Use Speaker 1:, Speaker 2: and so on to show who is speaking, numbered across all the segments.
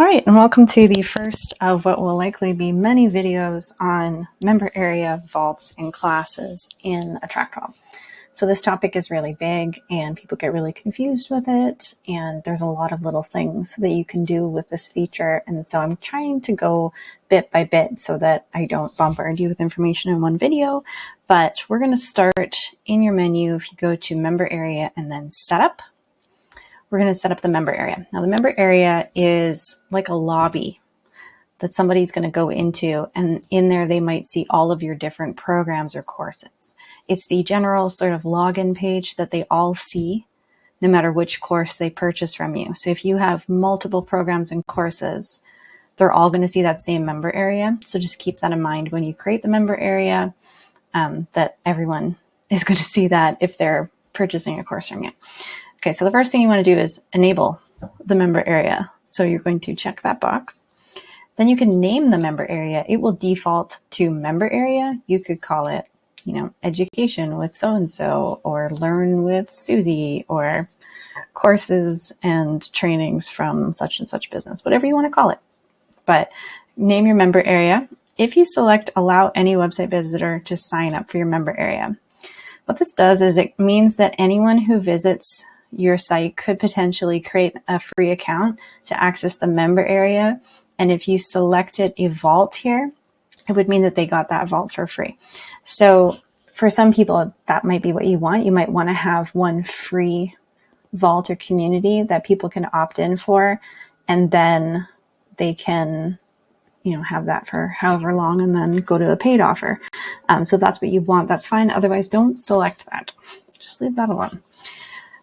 Speaker 1: right, and welcome to the first of what will likely be many videos on member area, vaults, and classes in AttractWell. So this topic is really big and people get really confused with it, and there's a lot of little things that you can do with this feature. And so I'm trying to go bit by bit so that I don't bombard you with information in one video. But we're going to start in your menu. If you go to member area and then setup, we're going to set up the member area. Now the member area is like a lobby that somebody's going to go into, and in there they might see all of your different programs or courses. It's the general sort of login page that they all see no matter which course they purchase from you. So if you have multiple programs and courses, they're all going to see that same member area. So just keep that in mind when you create the member area, that everyone is going to see that if they're purchasing a course from you. Okay, so the first thing you want to do is enable the member area. So you're going to check that box. Then you can name the member area. It will default to member area. You could call it, education with so-and-so, or learn with Susie, or courses and trainings from such and such business, whatever you want to call it. But name your member area. If you select allow any website visitor to sign up for your member area, what this does is it means that anyone who visits your site could potentially create a free account to access the member area. And if you selected a vault here, it would mean that they got that vault for free. So for some people, that might be what you want. You might want to have one free vault or community that people can opt in for, and then they can, have that for however long and then go to a paid offer. So that's what you want. That's fine. Otherwise, don't select that. Just leave that alone.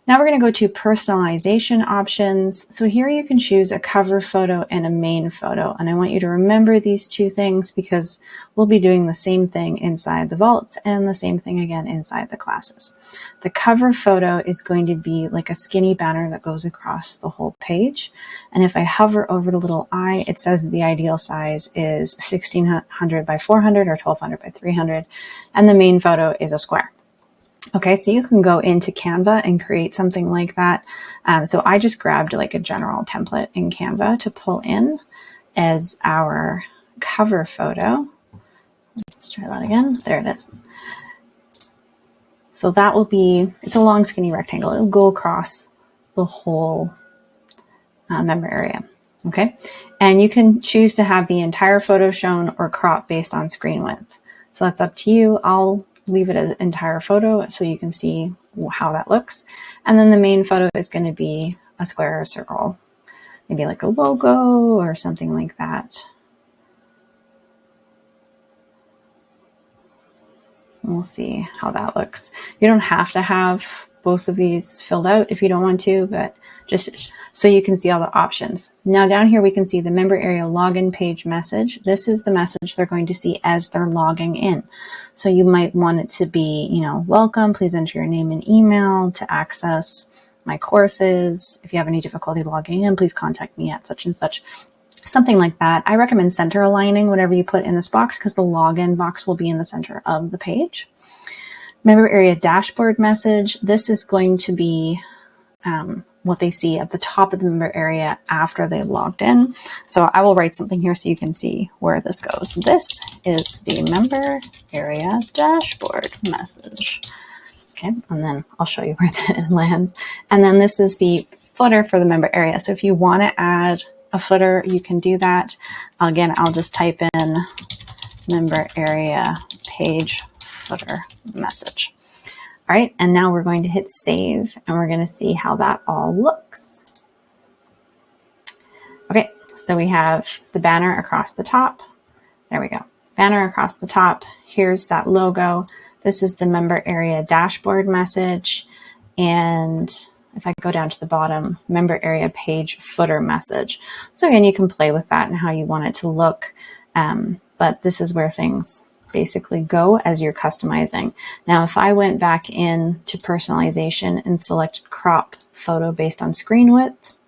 Speaker 1: Now we're going to go to personalization options. So here you can choose a cover photo and a main photo. And I want you to remember these two things because we'll be doing the same thing inside the vaults and the same thing again inside the classes. The cover photo is going to be like a skinny banner that goes across the whole page. And if I hover over the little eye, it says the ideal size is 1600 by 400 or 1200 by 300. And the main photo is a square. Okay, so you can go into Canva and create something like that. So I just grabbed like a general template in Canva to pull in as our cover photo. Let's try that again. There it is. So that will be, it's a long skinny rectangle. It'll go across the whole member area. Okay, and you can choose to have the entire photo shown or crop based on screen width. So that's up to you. I'll leave it as entire photo so you can see how that looks. And then the main photo is going to be a square or circle, maybe like a logo or something like that. We'll see how that looks. You don't have to have both of these filled out if you don't want to, but just so you can see all the options. Now down here we can see the member area login page message. This is the message they're going to see as they're logging in. So you might want it to be, welcome, please enter your name and email to access my courses. If you have any difficulty logging in, please contact me at such and such. Something like that. I recommend center aligning whatever you put in this box because the login box will be in the center of the page. Member area dashboard message. This is going to be what they see at the top of the member area after they've logged in. So I will write something here so you can see where this goes. This is the member area dashboard message. Okay, and then I'll show you where that lands. And then this is the footer for the member area. So if you want to add a footer, you can do that. Again, I'll just type in member area page footer message. All right, and now we're going to hit save and we're going to see how that all looks. Okay, so we have the banner across the top. There we go. Banner across the top. Here's that logo. This is the member area dashboard message. And if I go down to the bottom, member area page footer message. So again, you can play with that and how you want it to look. But this is where things basically go as you're customizing. Now, if I went back in to personalization and selected crop photo based on screen width,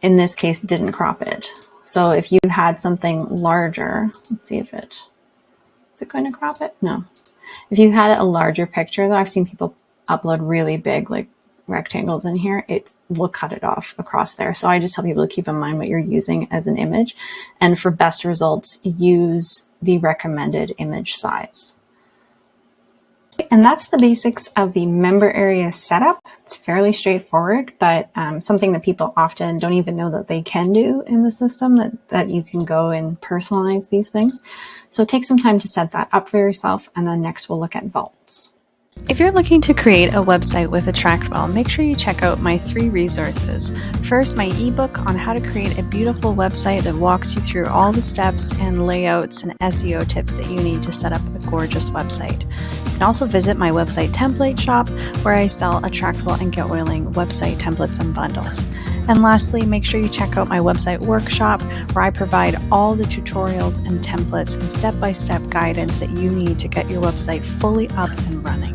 Speaker 1: in this case, didn't crop it. So if you had something larger, let's see if is it going to crop it? No. If you had a larger picture, though, I've seen people upload really big, like rectangles in here, it will cut it off across there. So I just tell people to keep in mind what you're using as an image, and for best results, use the recommended image size. And that's the basics of the member area setup. It's fairly straightforward, but something that people often don't even know that they can do in the system, that you can go and personalize these things. So take some time to set that up for yourself, and then next we'll look at vaults. If you're looking to create a website with AttractWell, make sure you check out my 3 resources. First, my ebook on how to create a beautiful website that walks you through all the steps and layouts and SEO tips that you need to set up a gorgeous website. You can also visit my website template shop, where I sell AttractWell and Get Oiling website templates and bundles. And lastly, make sure you check out my website workshop, where I provide all the tutorials and templates and step-by-step guidance that you need to get your website fully up and running.